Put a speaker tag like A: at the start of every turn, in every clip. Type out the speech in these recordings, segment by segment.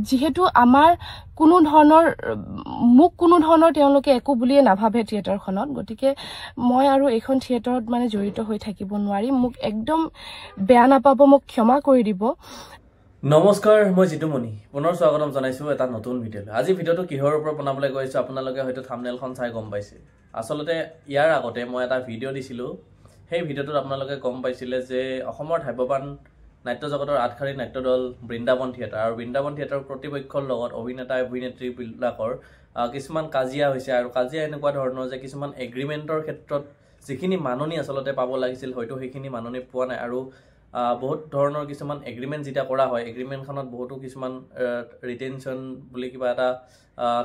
A: যেহেতু আমাৰ কোনো ধৰণৰ মুক কোনো ধৰণৰ তেওঁলোকে একো বুলিয়ে নাভাবে থিয়েটাৰখনত গতিকে মই আৰু এইখন থিয়েটাৰত মানে জড়িত হৈ থাকিব নোৱাৰি মোক একদম বেয়া নাপাব মোক ক্ষমা কৰি দিব
B: নমস্কাৰ মই জিতুমণি পুনৰ স্বাগতম জনাইছো এটা নতুন ভিডিঅ'লৈ আজি ভিডিঅ'টো কিহৰ ওপৰত বনাবলৈ গৈছো আপোনালোকে হয়তো থাম্বনেইলখন চাই গম পাইছে আসলতে ইয়াৰ আগতে মই এটা ভিডিঅ' দিছিলো সেই ভিডিঅ'টোত আপোনালোকে গম পাইছিলে যে অসমৰ ধাব্যবান নাট্য জগতৰ আঠখাৰী নাট্য দল বৃন্দাবন থিয়েটাৰ আৰু বৃন্দাবন থিয়েটাৰ কৰ্তৃপক্ষৰ লগত অভিনেতা অভিনেত্ৰীবিলাকৰ কিছুমান কাজিয়া হৈছে আৰু কাজিয়া এনেকুৱা ধৰণৰ যে কিছুমান এগ্ৰিমেণ্টৰ ক্ষেত্ৰত যিখিনি মাননি আসলতে পাব লাগিছিল হয়তো সেইখিনি মাননি পোৱা নাই আৰু বহুত ধৰণৰ কিছুমান এগ্ৰিমেণ্ট যেটা কৰা হয় এগ্ৰিমেণ্টখনত বহুতো কিছুমান ৰিটেনশ্যন বুলি কিবা এটা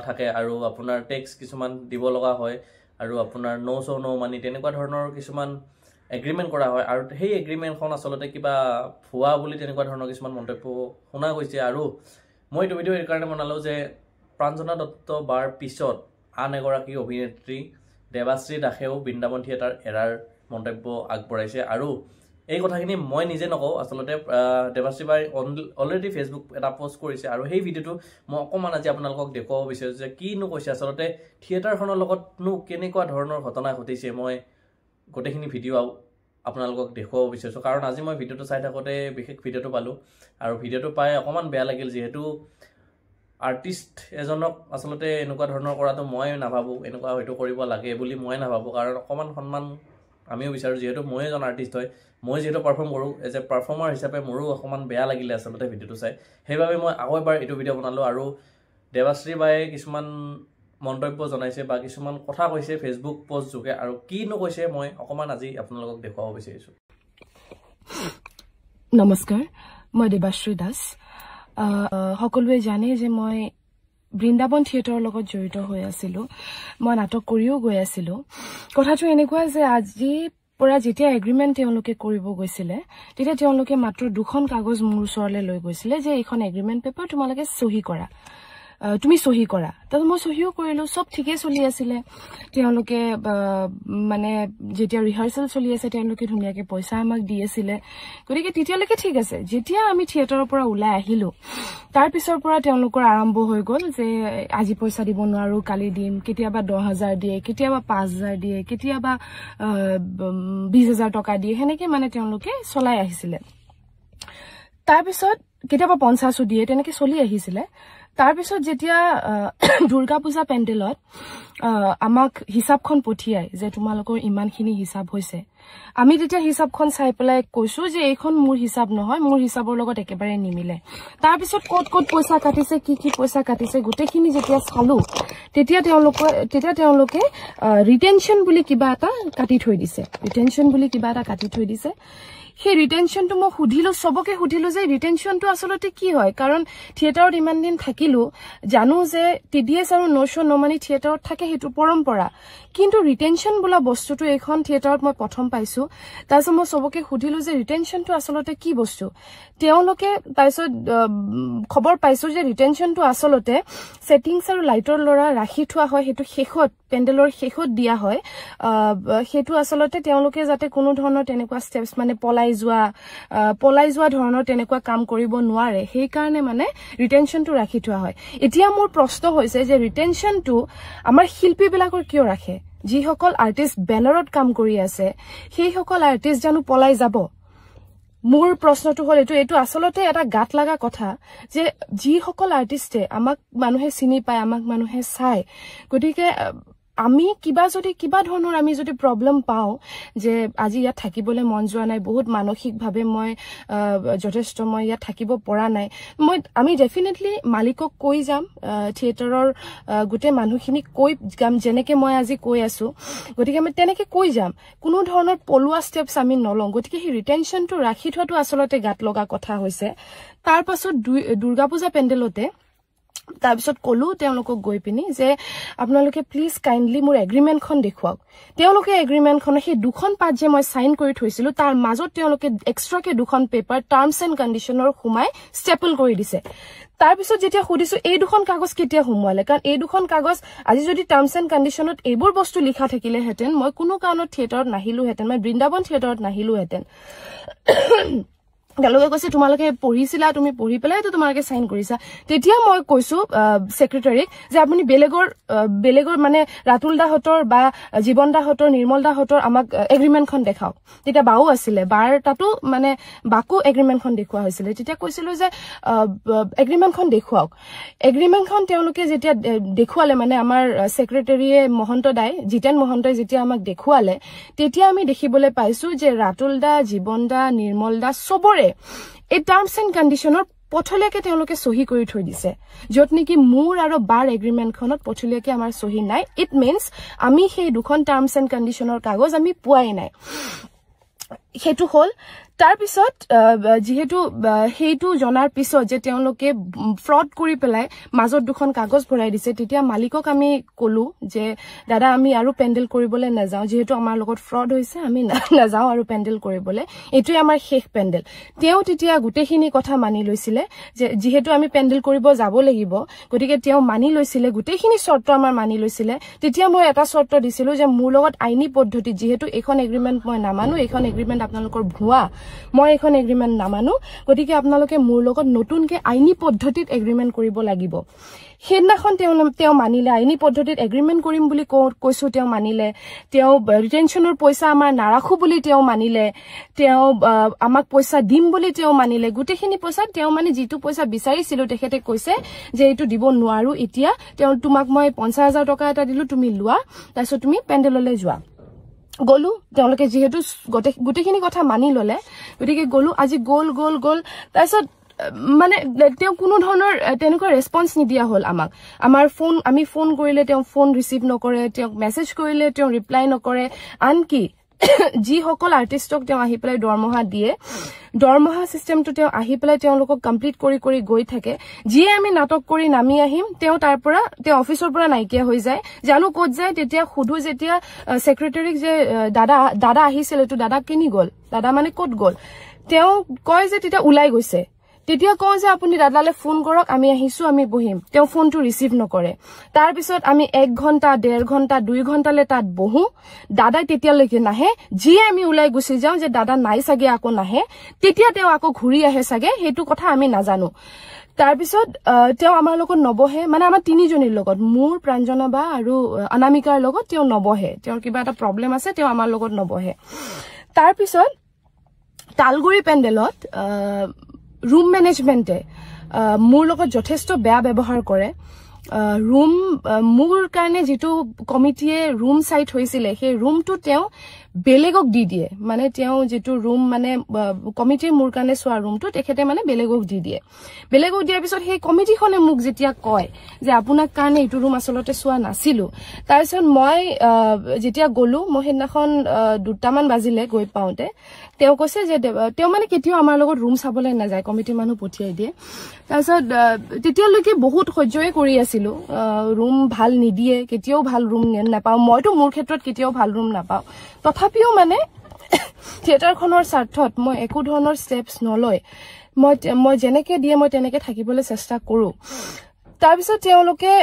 B: থাকে আৰু আপোনাৰ টেক্স কিছুমান দিব লগা হয় আৰু আপোনাৰ নো চ' নো মানি তেনেকুৱা ধৰণৰ কিছুমান এগ্ৰিমেণ্ট কৰা হয় আৰু সেই এগ্ৰিমেণ্টখন আসলতে কিবা ভুৱা বুলি তেনেকুৱা ধৰণৰ কিছুমান মন্তব্য শুনা গৈছে আৰু মই এইটো ভিডিঅ' এই কাৰণে বনালোঁ যে প্ৰাঞ্জনা দত্ত বাৰ পিছত আন এগৰাকী অভিনেত্ৰী দেৱাশ্ৰী দাসেও বৃন্দাবন থিয়েটাৰ এৰাৰ মন্তব্য আগবঢ়াইছে আৰু এই কথাখিনি মই নিজে নকওঁ আসলতে দেৱাশ্ৰী বাই অলৰেডি ফেচবুক এটা পোষ্ট কৰিছে আৰু সেই ভিডিঅ'টো মই অকণমান আজি আপোনালোকক দেখুৱাব বিচাৰিছোঁ যে কিনো কৈছে আসলতে থিয়েটাৰখনৰ লগতনো কেনেকুৱা ধৰণৰ ঘটনা ঘটিছে মই গোটেইখিনি ভিডিঅ' আপোনালোকক দেখুৱাব বিচাৰিছোঁ কাৰণ আজি মই ভিডিঅ'টো চাই থাকোঁতে বিশেষ ভিডিঅ'টো পালোঁ আৰু ভিডিঅ'টো পাই অকণমান বেয়া লাগিল যিহেতু আৰ্টিষ্ট এজনক আসলতে এনেকুৱা ধৰণৰ কৰাটো মই নাভাবোঁ এনেকুৱা হয়তো কৰিব লাগে বুলি মই নাভাবোঁ কাৰণ অকণমান সন্মান আমিও বিচাৰোঁ যিহেতু মই এজন আৰ্টিষ্ট হয় মই যেহেতু পাৰফৰ্ম কৰোঁ এজ এ পাৰফৰ্মাৰ হিচাপে মোৰো অকণমান বেয়া লাগিলে আসলতে ভিডিঅ'টো চাই সেইবাবে মই আকৌ এবাৰ এইটো ভিডিঅ' বনালোঁ আৰু দেৱাশ্ৰী বায়ে কিছুমান মন্তব্য জনাইছে বা কিছুমান কথা কৈছে ফেচবুক পোষ্ট যোগে আৰু কিনো কৈছে মই অকণমান আজি আপোনালোকক দেখুৱাব বিচাৰিছোঁ
A: নমস্কাৰ মই দেৱাশ্ৰী দাস সকলোৱে জানে যে মই বৃন্দাবন থিয়েটাৰৰ লগত জড়িত হৈ আছিলোঁ মই নাটক কৰিও গৈ আছিলোঁ কথাটো এনেকুৱা যে আজি পৰা যেতিয়া এগ্ৰিমেণ্ট তেওঁলোকে কৰিব গৈছিলে তেতিয়া তেওঁলোকে মাত্ৰ দুখন কাগজ মোৰ ওচৰলৈ লৈ গৈছিলে যে এইখন এগ্ৰিমেণ্ট পেপাৰ তোমালোকে সহি কৰা তুমি সহি কৰা তাত মই সহিও কৰিলোঁ সব ঠিকেই চলি আছিলে তেওঁলোকে মানে যেতিয়া ৰিহাৰ্চেল চলি আছে তেওঁলোকে ধুনীয়াকৈ পইচা আমাক দি আছিলে গতিকে তেতিয়ালৈকে ঠিক আছে যেতিয়া আমি থিয়েটাৰৰ পৰা ওলাই আহিলোঁ তাৰ পিছৰ পৰা তেওঁলোকৰ আৰম্ভ হৈ গ'ল যে আজি পইচা দিব নোৱাৰোঁ কালি দিম কেতিয়াবা 10,000 দিয়ে কেতিয়াবা 5,000 দিয়ে কেতিয়াবা 20,000 টকা দিয়ে সেনেকৈ মানে তেওঁলোকে চলাই আহিছিলে তাৰপিছত কেতিয়াবা 50 দিয়ে তেনেকৈ চলি আহিছিলে তাৰপিছত যেতিয়া দুৰ্গা পূজা পেণ্ডেলত আমাক হিচাপখন পঠিয়াই যে তোমালোকৰ ইমানখিনি হিচাপ হৈছে আমি তেতিয়া হিচাপখন চাই পেলাই কৈছো যে এইখন মোৰ হিচাপ নহয় মোৰ হিচাপৰ লগত একেবাৰে নিমিলে তাৰপিছত ক'ত পইচা কাটিছে কি পইচা কাটিছে গোটেইখিনি যেতিয়া চালো তেতিয়া তেওঁলোকে ৰিটেনশ্যন বুলি কিবা এটা কাটি থৈ দিছে সেই ৰিটেনশ্যনটো মই সুধিলো সবকে সুধিলো যে ৰিটেনশ্যনটো আসলতে কি হয় কাৰণ থিয়েটাৰত ইমান দিন থাকিলো জানো যে টিডিএছ আৰু নো শ' নো মানি থিয়েটাৰত থাকে সেইটো পৰম্পৰা কিন্তু ৰিটেনশ্যন বোলা বস্তুটো এখন থিয়েটাৰত মই প্ৰথম পাইছো তাৰপিছত মই সবকে সুধিলো যে ৰিটেনশ্যনটো আসলতে কি বস্তু তেওঁলোকে তাৰপিছত খবৰ পাইছো যে ৰিটেনশ্যনটো আসলতে সেটিংছ আৰু লাইটৰ লৰা ৰাখি থোৱা হয় সেইটো শেষত পেণ্ডেলৰ শেষত দিয়া হয় সেইটো আসলতে তেওঁলোকে যাতে কোনো ধৰণৰ তেনেকুৱা ষ্টেপছ মানে পলাই যোৱা ধৰণৰ তেনেকুৱা কাম কৰিব নোৱাৰে সেই কাৰণে মানে ৰিটেনশ্যনটো ৰাখি থোৱা হয় এতিয়া মোৰ প্ৰশ্ন হৈছে যে ৰিটেনশ্যনটো আমাৰ শিল্পীবিলাকৰ কিয় ৰাখে যিসকল আৰ্টিষ্ট বেনাৰত কাম কৰি আছে সেইসকল আৰ্টিষ্ট জানো পলাই যাব মোৰ প্ৰশ্নটো হ'ল এইটো আসলতে এটা গাত লাগা কথা যে যিসকল আৰ্টিষ্টে আমাক মানুহে চিনি পায় আমাক মানুহে চায় গতিকে আমি কিবা ধৰণৰ আমি যদি প্ৰবলেম পাওঁ যে আজি ইয়াত থাকিবলৈ মন যোৱা নাই বহুত মানসিকভাৱে মই যথেষ্ট মই ইয়াত থাকিব পৰা নাই আমি ডেফিনেটলি মালিকক কৈ যাম থিয়েটাৰৰ গোটেই মানুহখিনিক কৈ যাম যেনেকে মই আজি কৈ আছো গতিকে আমি তেনেকে কৈ যাম কোনো ধৰণৰ পলুৱা ষ্টেপছ আমি নলওঁ গতিকে সেই ৰিটেনশ্যনটো ৰাখি থোৱাটো আসলতে গাত লগা কথা হৈছে তাৰ পাছত দুৰ্গা পূজা পেণ্ডেলতে তাৰপিছত কলো তেওঁলোকক গৈ পিনি যে আপোনালোকে প্লিজ কাইন্ডলি মোৰ এগ্ৰিমেণ্টখন দেখুৱাওক তেওঁলোকে এগ্ৰিমেণ্টখন সেই দুখন পাত যে মই সাইন কৰি থৈছিলো তাৰ মাজত তেওঁলোকে এক্সট্ৰাকে দুখন পেপাৰ টাৰ্মছ এণ্ড কণ্ডিশ্যনৰ সোমাই ষ্টেপল কৰি দিছে তাৰপিছত যেতিয়া সুধিছো এই দুখন কাগজ কেতিয়া সোমোৱালে কাৰণ এই দুখন কাগজ আজি যদি টাৰ্মছ এণ্ড কণ্ডিশ্যনত এইবোৰ বস্তু লিখা থাকিলেহেঁতেন মই কোনো কাৰণত থিয়েটাৰত নাহিলোহেঁতেন মই বৃন্দাবন থিয়েটাৰত নাহিলোহেঁতেন তেওঁলোকে কৈছে তোমালোকে পঢ়িছিলা তুমি পঢ়ি পেলাই তো তোমালোকে সাইন কৰিছা তেতিয়া মই কৈছো সেক্ৰেটাৰীক যে আপুনি বেলেগৰ মানে ৰাতুল দাহতৰ বা জীবন দাহতৰ নিৰ্মল দাহতৰ আমাক এগ্ৰিমেন্টখন দেখাওক তেতিয়া বাও আছিলে বাৰ তাতো মানে বাকো এগ্ৰিমেন্টখন দেখুৱা হৈছিল তেতিয়া কৈছিল যে এগ্ৰিমেন্টখন দেখুৱাওক এগ্ৰিমেন্টখন তেওঁলোকে যেতিয়া দেখুৱালে মানে আমাৰ সেক্ৰেটাৰীয়ে মহন্ত দাই জিতেন মহন্তই যেতিয়া আমাক দেখুৱালে তেতিয়া আমি দেখিবলৈ পাইছো যে ৰাতুল দা জীবন দা নিৰ্মল দা সবৰে এই টাৰ্মছ এণ্ড কণ্ডিশ্যনৰ পথলৈকে তেওঁলোকে সহি কৰি থৈ দিছে যত নেকি মোৰ আৰু বাৰ এগ্ৰিমেন্টখনত পথলৈকে আমাৰ সহি নাই ইট মিন্স আমি সেই দুখন টাৰ্মছ এণ্ড কণ্ডিশ্যনৰ কাগজ আমি পোৱাই নাই হেতু হল তাৰ পিছত যেহেতু হেতু জনাৰ পিছত যে তেওঁলোকে ফ্ৰড কৰি পেলাই মাজত দুখন কাগজ ভৰাই দিছে তেতিয়া মালিকক আমি কলো যে দাদা আমি আৰু পেন্ডেল কৰিবলৈ নাযাও যেহেতু আমাৰ লগত ফ্ৰড হৈছে আমি নাযাও আৰু পেন্ডেল কৰিবলৈ এটোই আমাৰ শেষ পেন্ডেল তেও তেতিয়া গুটেখিনি কথা মানি লৈছিলে যে যেহেতু আমি পেন্ডেল কৰিব যাব লাগিব গতিকে তেও মানি লৈছিলে গুটেখিনি শৰ্ত আমাৰ মানি লৈছিলে তেতিয়া মই এটা শৰ্ত দিছিলো যে মোৰ লগত আইনী পদ্ধতি যেহেতু এখন এগ্ৰিমেন্ট মই নামানো এখন এগ্ৰিমেন্ট আপোনালোকৰ ভুৱা মই এখন এগ্ৰিমেন্ট নামানো গতিকে আপোনালোকে মোৰ লগত নতুনকে আইনী পদ্ধতিত এগ্ৰিমেন্ট কৰিব লাগিব হেদিনাখন তেও মানিলে আইনী পদ্ধতিত এগ্ৰিমেন্ট কৰিম বুলি কৈছো তেও মানিলে তেও ৰিটেনশনৰ পইচা আমাৰ নাৰাখো বুলি তেও মানিলে তেও আমাক পইচা দিম বুলি তেও মানিলে গুটেখিনি পইচা তেও মানে যেটো পইচা বিচাৰিছিল তেখেতে কৈছে যে এটো দিব নোৱাৰো এতিয়া তেও তোমাক মই ৫০,০০০ টকা এটা দিলো তুমি লোৱা তাৰছত তুমি পেন্ডেললৈ যোৱা গলু তেওঁলোকে যেহেতু গুটেখিনি কথা মানি ললে গতিকে গলু আজি গোল তাৰছত মানে তেও কোনো ধৰণৰ তেনেকুৱা ৰেসপন্স নিদিয়া হল আমাক আমাৰ ফোন আমি ফোন কৰিলে তেও ফোন ৰিসিভ নকৰে তেও মেসেজ কৰিলে তেও ৰিপ্লাই নকৰে আনকি যি সকল আৰ্টিষ্টক তেও আহি পেলাই দৰমহা দিয়ে দৰমহা সিস্টেমটো তেও আহি পেলাই তেওঁলোকক কমপ্লিট কৰি গৈ থাকে যিয়ে আমি নাটক কৰি নামি আহিম তেও তাৰ পৰা তেও অফিচৰ পৰা নাইকিয়া হৈ যায় জানো ক'ত যায় তেতিয়া খুদু যেতিয়া সেক্ৰেটাৰীক যে দাদা আহিছিল তো দাদা কিনি গল দাদা মানে ক'ত গল তেও কয় যে তেতিয়া উলাই গৈছে তেতিয়া কয় যে আপুনি দাদালে ফোন কৰক আমি আহিছো আমি বহিম তেও ফোনটো ৰিসিভ নকৰে তাৰ পিছত আমি 1 ঘণ্টা 1.5 ঘণ্টা 2 ঘণ্টালে তাত বহো দাদা তেতিয়ালৈকে নাহে যি আমি উলাই গুছি যাও যে দাদা নাই সাগে আকৌ নাহে তেতিয়া তেও আকৌ ঘুৰি আহে সাগে হেতু কথা আমি নাজানো তাৰ পিছত তেও আমাৰ লগত নবহে মানে আমাৰ তিনিজনীৰ লগত মোৰ প্ৰাঞ্জনা বা আৰু অনামিকাৰ লগত তেও নবহে তেও কিবা এটা প্ৰবলেম আছে তেও আমাৰ লগত নবহে তাৰ পিছত তালগুৰি পেন্ডেলত room management মোৰ লগত যথেষ্ট বেয়া ব্যৱহাৰ কৰে room মোৰ কাৰণে যেটো কমিটিয়ে room সাইট হৈছিলে সেই roomটো তেও বেলেগক দি দিয়ে মানে তেও যেটো room মানে কমিটিয়ে মোৰ কাৰণে সোৱা roomটো তেখেতে মানে বেলেগক দি দিয়ে বেলেগক দিয়াৰ পিছত সেই কমিটিখনে মোক যেতিয়া কয় যে আপোনাক কাৰণে এটো room আসলতে সোৱা নাছিলো তাৰছত মই যেতিয়া গলো মই হেদিনাখন 2টামান বাজিলে গৈ পাওতে তেও কৈছে যে তেও মানে কেতিয়াও আমাৰ লগত room চাবলৈ না যায় কমিটি মানুহ পঠিয়াই দিয়ে তাৰছত তেতিয়ালৈকে বহুত সহ্যই কৰি আছিল room ভাল নিদিয়ে কেতিয়াও ভাল room নাপাও মইতো মোৰ ক্ষেত্ৰত কেতিয়াও ভাল room নাপাও তথাপিও মানে থিয়েটাৰখনৰ স্বাৰ্থত মই একো ধৰণৰ স্টেপছ নলয় মই যেনেকে দিয়ে মই তেনেকে থাকিবলৈ চেষ্টা কৰো তাৰ পিছত তেওঁলোকে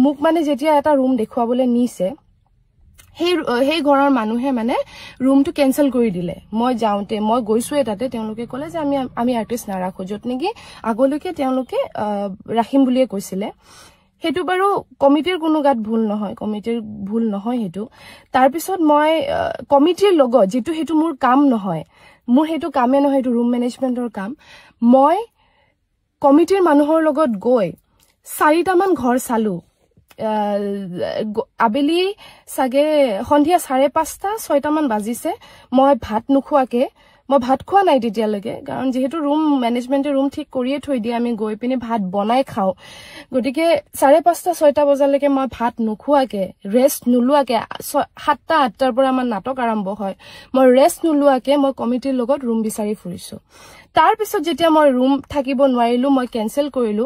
A: মোক মানে যেতিয়া এটা room দেখুৱাবলৈ নিছে সেই ঘৰৰ মানুহে মানে roomটো কেনসেল কৰি দিলে মই যাওঁতে মই গৈছো এটাতে তেওঁলোকে ক'লে যে আমি আৰ্টিষ্ট নাৰাখো যত নেকি আগলৈকে তেওঁলোকে ৰাখিম বুলিয়ে কৈছিলে হেতু বাৰু কমিটিৰ কোনো গাত ভুল নহয় হেতু তাৰ পিছত মই কমিটিৰ লগত যেটো হেতু মোৰ কাম নহয় মোৰ হেতু কামে নহয় হেতু room managementৰ কাম মই কমিটিৰ মানুহৰ লগত গৈ 4টামান ঘৰ চালো আবেলি সাগে সন্ধিয়া 5:30 6টামান বাজিছে মই ভাত নুখুৱাকে মই ভাত খোৱা নাই তেতিয়ালৈকে কাৰণ যেহেতু room managementে room ঠিক কৰিয়ে থৈ দিয়ে আমি গৈ পিনে ভাত বনাই খাও গটিকে 5:30 6টা বজালৈকে মই ভাত নুখুৱাকে ৰেষ্ট নুলুৱাকে 7টা 8টাৰ পৰা আমাৰ নাটক আৰম্ভ হয় মই ৰেষ্ট নুলুৱাকে মই কমিটিৰ লগত room বিচাৰি ফুৰিছো তাৰ পিছত যেতিয়া মই ৰুম থাকিব নোৱাৰিলো মই কেনসেল কৰিলো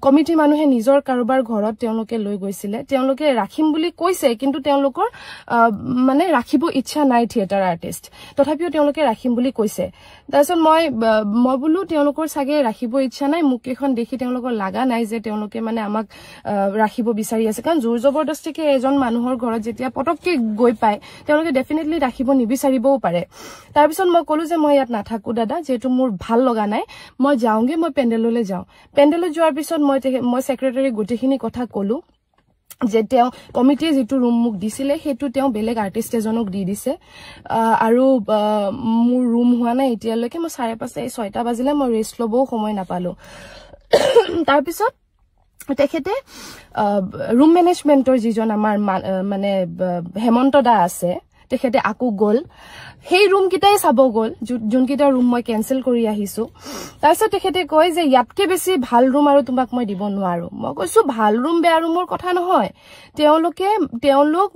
A: কমিটি মানুহে নিজৰ কাৰোবাৰ ঘৰত তেওঁলোকে লৈ গৈছিলে তেওঁলোকে ৰাখিম বুলি কৈছে কিন্তু তেওঁলোকৰ মানে ৰাখিব ইচ্ছা নাই থিয়েটাৰ আৰ্টিষ্ট তথাপিও তেওঁলোকে ৰাখিম বুলি কৈছে তাৰছত মই বলো তেওঁলোকৰ সাগে ৰাখিব ইচ্ছা নাই মোক এখন দেখি তেওঁলোকৰ লাগা নাই যে তেওঁলোকে মানে আমাক ৰাখিব বিচাৰি আছে কাৰণ জোৰ জবৰদস্তিকে এজন মানুহৰ ঘৰত যেতিয়া পটককে গৈ পায় তেওঁলোকে ডেফিনেটলি ৰাখিব নিবিচাৰিবও পাৰে তাৰ পিছত মই কলো যে মই ইয়াত নাথাকো দাদা যেটো মোৰ ভাল লগা নাই মই যাওঁগে মই পেন্ডেললৈ যাওঁ পেন্ডেলত যোৱাৰ পিছত মই সেক্ৰেটাৰী গুটিখিনি কথা কলো যে তেওঁ কমিটিয়ে যেটো ৰুম মুক দিছিলে হেতু তেওঁ বেলেগ আৰ্টিষ্ট এজনক দি দিছে আৰু মোৰ ৰুম হোৱা নাই এতিয়ালৈকে মই 5:30 6টা বাজিলে মই ৰেষ্ট লবও সময় নাপালো তাৰ পিছত তেখেতে ৰুম মেনেজমেন্টৰ যিজন আমাৰ মানে হেমন্ত দা আছে তেখেতে আকু গল সেই ৰুম কিটাই চাব গল যোন কিটা ৰুম মই কেনসেল কৰি আহিছো তাৰছত তেখেতে কয় যে ইয়াতকে বেছি ভাল ৰুম আৰু তোমাক মই দিব নোৱাৰো মই কৈছো ভাল ৰুম বেয়া ৰুমৰ কথা নহয় তেওঁলোক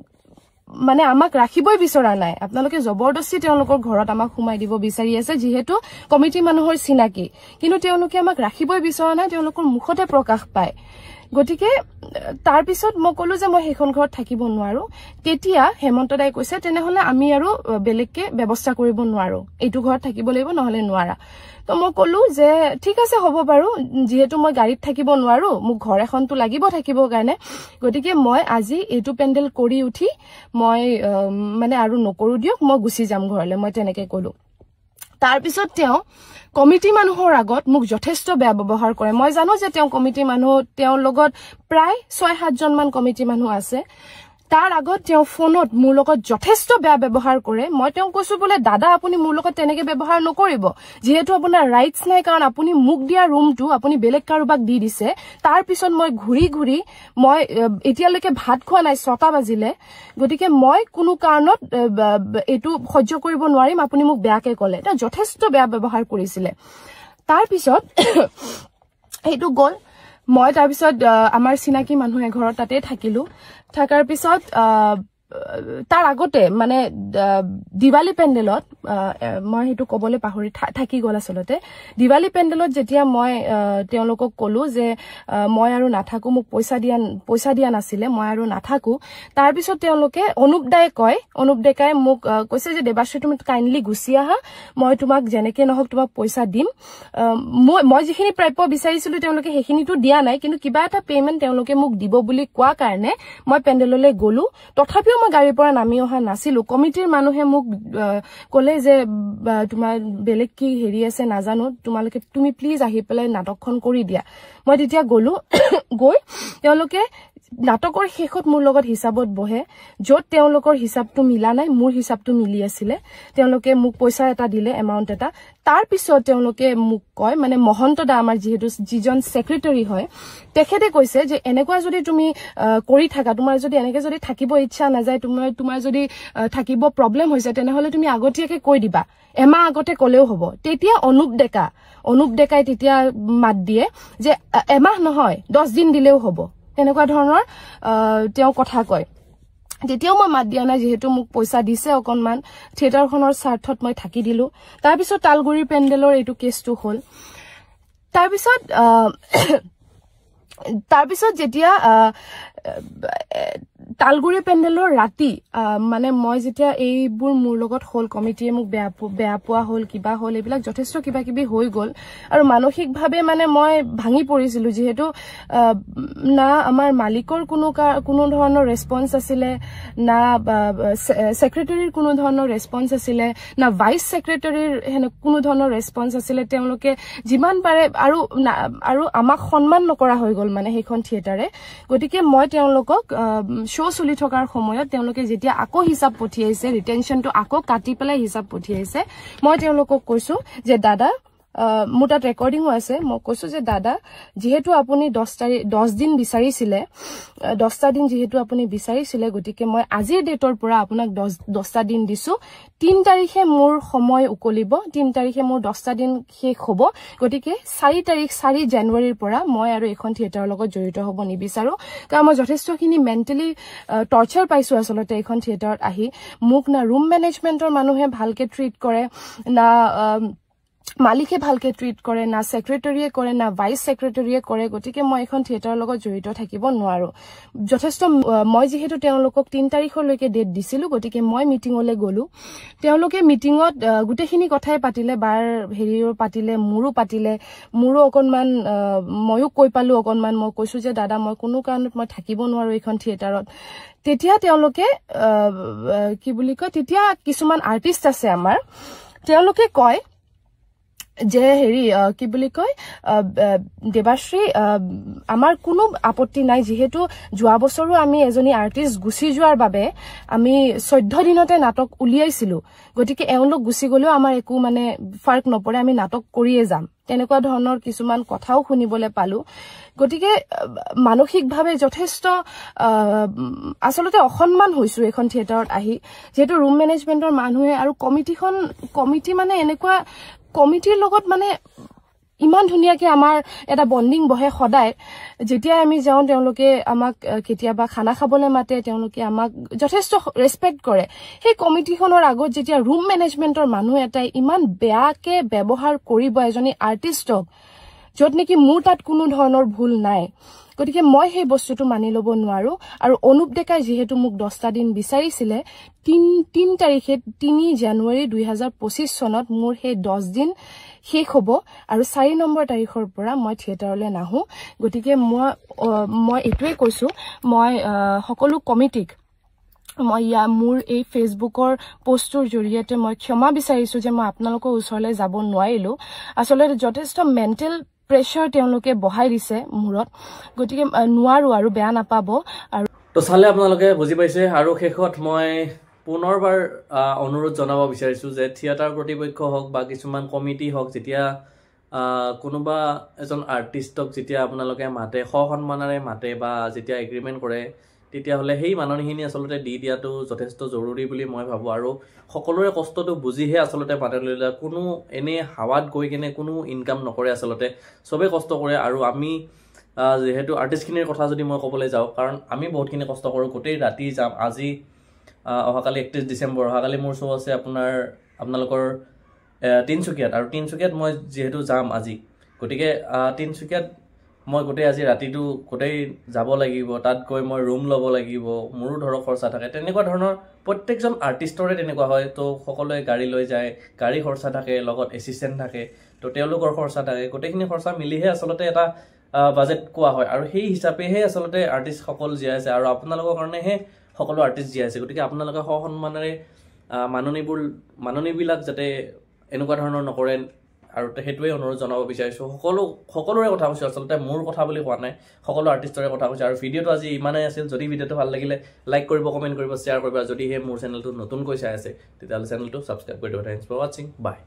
A: মানে আমাক ৰাখিবই বিচৰা নাই আপোনালোকে জবৰদস্তি তেওঁলোকৰ ঘৰত আমাক সোমাই দিব বিচাৰি আছে যেহেতু কমিটি মানুহৰ চিনাকি কিন্তু তেওঁলোকে আমাক ৰাখিবই বিচৰা নাই তেওঁলোকৰ মুখতে প্ৰকাশ পায় গটিকে তাৰ পিছত মই কলো যে মই হেখন ঘৰত থাকিব নোৱাৰো তেতিয়া হেমন্ত দাই কৈছে তেনেহলে আমি আৰু বেলেগকে ব্যৱস্থা কৰিব নোৱাৰো এইটো ঘৰত থাকিব লাগিব নহলে নোৱাৰা তো মই কলো যে ঠিক আছে হ'ব বাৰু যেহেতু মই গাড়ীত থাকিব নোৱাৰো মোক ঘৰ এখনটো লাগিব থাকিব কাৰণে গটিকে মই আজি এইটো পেন্ডেল কৰি উঠি মই মানে আৰু নকৰো দিয়ক মই গুছি যাম ঘৰলে মই তেনেকে কলো তাৰ পিছত তেওঁ কমিটি মানুহৰ আগত মোক যথেষ্ট বেয়া ব্যৱহাৰ কৰে মই জানো যে তেওঁ কমিটি মানুহ তেওঁৰ লগত প্ৰায় 6-7 জন মান কমিটি মানুহ আছে তাৰ আগত তেওঁ ফোনত মোৰ লগত যথেষ্ট বেয়া ব্যৱহাৰ কৰে মই তেওঁ কৈছো বলে দাদা আপুনি মোৰ লগত তেনেকে ব্যৱহাৰ নকৰিব যেহেতু আপোনাৰ ৰাইটস নাই কাৰণ আপুনি মুক দিয়া ৰুমটো আপুনি বেলেগ কাৰোবাক দি দিছে তাৰ পিছত মই ঘুৰি মই এতিয়ালৈকে ভাত খোৱা নাই 6টা বাজিলে গটিকে মই কোনো কাৰণত এটো সহ্য কৰিব নোৱাৰিম আপুনি মোক বেয়াকে কলে এটা যথেষ্ট বেয়া ব্যৱহাৰ কৰিছিলে তাৰ পিছত এইটো গল মই তাৰ পিছত আমাৰ চিনাকি মানুহে ঘৰত তাতে থাকিলো থাকাৰ পিছত তাৰ আগতে মানে দিৱালী পেন্ডেলত মই হেতু কবলে পাহৰি থাকি গল আসলতে দিৱালী পেন্ডেলত যেতিয়া মই তেওঁলোকক কলো যে মই আৰু নাথাকো মোক পইচা দিয়া নাছিলে মই আৰু নাথাকো তাৰ পিছত তেওঁলোকে অনুপ দাই মোক কৈছে যে দেবাশ্ৰী তুমি কাইন্ডলি গুছি আহা মই তোমাক জেনেকে নহক তোমাক পইচা দিম মই যিখিনি প্ৰাপ্য বিচাৰিছিলো তেওঁলোকে হেখিনিটো দিয়া নাই কিন্তু কিবা এটা পেমেন্ট তেওঁলোকে মোক দিব বুলি কোৱা কাৰণে মই পেন্ডেললৈ গলো তথাপিও মই গাড়ীৰ পৰা নামি অহা নাছিলো কমিটিৰ মানুহে মোক কলে যে তোমাৰ বেলেগ কি হেৰি আছে নাজানো তুমি প্লিজ আহি পেলাই নাটকখন কৰি দিয়া মই তেতিয়া গলো গৈ তেওঁলোকে নাটকৰ শেষত মোৰ লগত হিচাপত বহে যত তেওঁলোকৰ হিচাপটো মিলা নাই মোৰ হিচাপটো মিলি আছিল তেওঁলোকে মোক পইচা এটা দিলে এমাউন্ট এটা তাৰ পিছত তেওঁলোকে মোক কয় মানে মহন্ত দা আমাৰ যেহেতু যিজন সেক্ৰেটাৰী হয় তেখেতে কৈছে যে এনেকুৱা যদি তুমি কৰি থাকা তোমাৰ যদি এনেকে যদি থাকিব ইচ্ছা নাযায় তোমাৰ যদি থাকিব প্ৰবলেম হৈছে তেনেহলে তুমি আগতীয়াকে কৈ দিবা এমা আগতে কলেও হ'ব তেতিয়া অনুপ ডেকাই তেতিয়া মাত দিয়ে যে এমাহ নহয় 10 দিন দিলেও হ'ব তেনেকুৱা ধৰণৰ তেওঁ কথা কয় তেতিয়াও মই মাত দিয়া নাই যেহেতু মোক পইচা দিছে অকনমান থিয়েটাৰখনৰ স্বাৰ্থত মই থাকি দিলো তাৰ পিছত তালগুৰি পেন্ডেলৰ এইটো কেছটো হ'ল তাৰ পিছত যেতিয়া তালগুৰি পেন্ডেলৰ ৰাতি মানে মই যেতিয়া এইবোৰ মোৰ লগত হল কমিটিয়ে মোক বেয়া পোৱা হল কিবা হল এইবিলাক যথেষ্ট কিবা কিবি হৈ গল আৰু মানসিকভাৱে মানে মই ভাঙি পৰিছিলো যেহেতু না আমাৰ মালিকৰ কোনো ধৰণৰ ৰেসপন্স আছিল না সেক্ৰেটাৰীৰ কোনো ধৰণৰ ৰেসপন্স আছিল না ভাইস সেক্ৰেটাৰীৰ কোনো ধৰণৰ ৰেসপন্স আছিল তেওঁলোকে যিমান পাৰে আৰু আমাক সন্মান নকৰা হৈ গল মানে হেখন থিয়েটাৰে গটিকে মই তেওঁলোকক শো চলি থকাৰ সময়ত তেওঁলোকে যেতিয়া আকো হিচাপ পঠিয়াইছে ৰিটেনশনটো আকো কাটি পেলাই হিচাপ পঠিয়াইছে মই তেওঁলোকক কৈছো যে দাদা মোৰ তাত ৰেকৰ্ডিংও আছে মই কৈছো যে দাদা যেহেতু আপুনি 10 দিন বিচাৰিছিলে 10টা দিন যেহেতু আপুনি বিচাৰিছিলে গটিকে মই আজিৰ ডেটৰ পৰা আপোনাক 10টা দিন দিছো 3 তাৰিখে মোৰ সময় উকলিব 3 তাৰিখে মোৰ 10টা দিন শেষ হ'ব গটিকে 4 জানুৱাৰীৰ পৰা মই আৰু এখন থিয়েটাৰৰ লগত জড়িত হ'ব নিবিচাৰো কাৰণ মই যথেষ্টখিনি মেন্টালি টৰ্চাৰ পাইছো আসলতে এখন থিয়েটাৰত আহি মোক না ৰুম মেনেজমেন্টৰ মানুহে ভালকে ট্ৰিট কৰে না মালিকে ভালকে ট্ৰিট কৰে না সেক্ৰেটাৰীয়ে কৰে না ভাইস সেক্ৰেটাৰীয়ে কৰে গতিকে মই এখন থিয়েটাৰৰ লগত জড়িত থাকিব নোৱাৰো যথেষ্ট মই যেহেতু তেওঁলোকক 3 তাৰিখলৈকে ডেট দিছিলো গতিকে মই মিটিংলৈ গলো তেওঁলোকে মিটিংত গুটেখিনি কথাই পাতিলে বাৰ হেৰিৰ পাতিলে মোৰো অকনমান ময়ো কৈ পালো অকনমান মই কৈছো যে দাদা মই কোনো কাৰণত মই থাকিব নোৱাৰো এখন থিয়েটাৰত তেতিয়া তেওঁলোকে কি বুলি কয় তেতিয়া কিছুমান আৰ্টিষ্ট আছে আমাৰ তেওঁলোকে কয় যে হেৰি কি বুলি কয় দেৱাশ্ৰী আমাৰ কোনো আপত্তি নাই যেহেতু যোৱা বছৰো আমি এজনী আৰ্টিষ্ট গুছি যোৱাৰ বাবে আমি 14 দিনতে নাটক উলিয়াইছিলো গতিকে এওঁলোক গুছি গলেও আমাৰ একো মানে ফাৰ্ক নপৰে আমি নাটক কৰিয়ে যাম তেনেকুৱা ধৰণৰ কিছুমান কথাও শুনিবলৈ পালো গতিকে মানসিকভাৱে যথেষ্ট আসলতে অসন্মান হৈছো এখন থিয়েটাৰত আহি যেহেতু ৰুম মেনেজমেন্টৰ মানুহে আৰু কমিটি মানে এনেকুৱা কমিটিৰ লগত মানে ইমান ধুনিয়াকে আমাৰ এটা বন্ডিং বহে সদায় যেতিয়া আমি যাওঁ তেওঁলোকে আমাক কেতিয়াবা খানা খাবলৈ মাতে তেওঁলোকে আমাক যথেষ্ট ৰেসপেক্ট কৰে সেই কমিটিখনৰ আগত যেতিয়া ৰুম মেনেজমেন্টৰ মানুহ এটাই ইমান বেয়াকে ব্যৱহাৰ কৰিব এজনী আৰ্টিষ্টক যত নেকি মোৰ তাত কোনো ধৰণৰ ভুল নাই গতিকে মই সেই বস্তুটো মানি লব নোৱাৰো আৰু অনুপ ডেকাই যেহেতু মোক 10টা দিন বিচাৰিছিলে 3 তাৰিখে 3 জানুৱাৰী 2025 চনত মোৰ সেই 10 দিন শেষ হ'ব আৰু 4 নম্বৰ তাৰিখৰ পৰা মই থিয়েটাৰলৈ নাহো গতিকে মই এটোৱে কৈছো মই সকলো কমিটিক মই মোৰ এই ফেসবুকৰ পোষ্টৰ জৰিয়তে মই ক্ষমা বিচাৰিছো যে মই আপোনালোকৰ ওচৰলৈ যাব নোৱাৰিলো আসলে যথেষ্ট মেন্টেল প্ৰেছাৰ তেওঁলোকে বহাই দিছে মূৰত গতিকে নোৱাৰো আৰু বেয়া নাপাব আৰু
B: তো চালে আপোনালোকে বুজি পাইছে আৰু শেষত মই পুনৰবাৰ অনুৰোধ জনাব বিচাৰিছো যে থিয়েটাৰ কৰ্তৃপক্ষ হওক বা কিছুমান কমিটি হওক যেতিয়া কোনোবা এজন আৰ্টিষ্টক যেতিয়া আপোনালোকে মাতে সন্মানেৰে মাতে বা যেতিয়া এগ্ৰিমেন্ট কৰে তেতিয়া হলে সেই মাননিখিনি আসলতে দি দিয়াটো যথেষ্ট জৰুৰী বুলি মই ভাবো আৰু সকলোৰে কষ্টটো বুজিহে আসলতে মাতে লইলা কোনো এনে হাৱাত গৈ কিনে কোনো ইনকাম নকৰে আসলতে সবে কষ্ট কৰে আৰু আমি যেহেতু আৰ্টিষ্টখিনিৰ কথা যদি মই ক'বলৈ যাওঁ কাৰণ আমি বহুতখিনি কষ্ট কৰো গোটেই ৰাতি যাম আজি অহাকালি 31 ডিসেম্বৰ অহাকালি মোৰ শো আছে আপোনালোকৰ তিনচুকীয়াত আৰু তিনচুকীয়াত মই যেহেতু যাম আজি গতিকে তিনচুকীয়াত মই গোটেই আজি ৰাতিটো গোটেই যাব লাগিব তাত গৈ মই ৰুম ল'ব লাগিব মোৰো ধৰক খৰচা থাকে তেনেকুৱা ধৰণৰ প্ৰত্যেকজন আৰ্টিষ্টৰে তেনেকুৱা হয় তো সকলোৱে গাড়ী লৈ যায় গাড়ী খৰচা থাকে লগত এসিস্টেন্ট থাকে তো তেওঁলোকৰ খৰচা থাকে গোটেইখিনি খৰচা মিলিহে আসলতে এটা বাজেট কোৱা হয় আৰু সেই হিচাপেহে আসলতে আৰ্টিষ্ট সকল জিয়া আছে আৰু আপোনালোকৰ কাৰণেহে সকলো আৰ্টিষ্ট জিয়া আছে গতিকে আপোনালোকে সন্মানেৰে মাননীবিলাক যাতে এনেকুৱা ধৰণৰ নকৰে আৰু হেতুৱে অনুৰোধ জনাব বিচাৰিছো সকলোৰে কথা কৈছো আসলতে মোৰ কথা বুলি কোৱা নাই সকলো আৰ্টিষ্টৰে কথা কৈছো আৰু ভিডিওটো আজি ইমানেই আছিল যদি ভিডিওটো ভাল লাগিলে লাইক কৰিব কমেন্ট কৰিব শেয়াৰ কৰিব যদি হে মোৰ চেনেলটো নতুনকৈ চাই আছে তেতিয়াহলে চেনেলটো সাবস্ক্ৰাইব কৰি দিব থ্যাংকস ফৰ ওয়াচিং বাই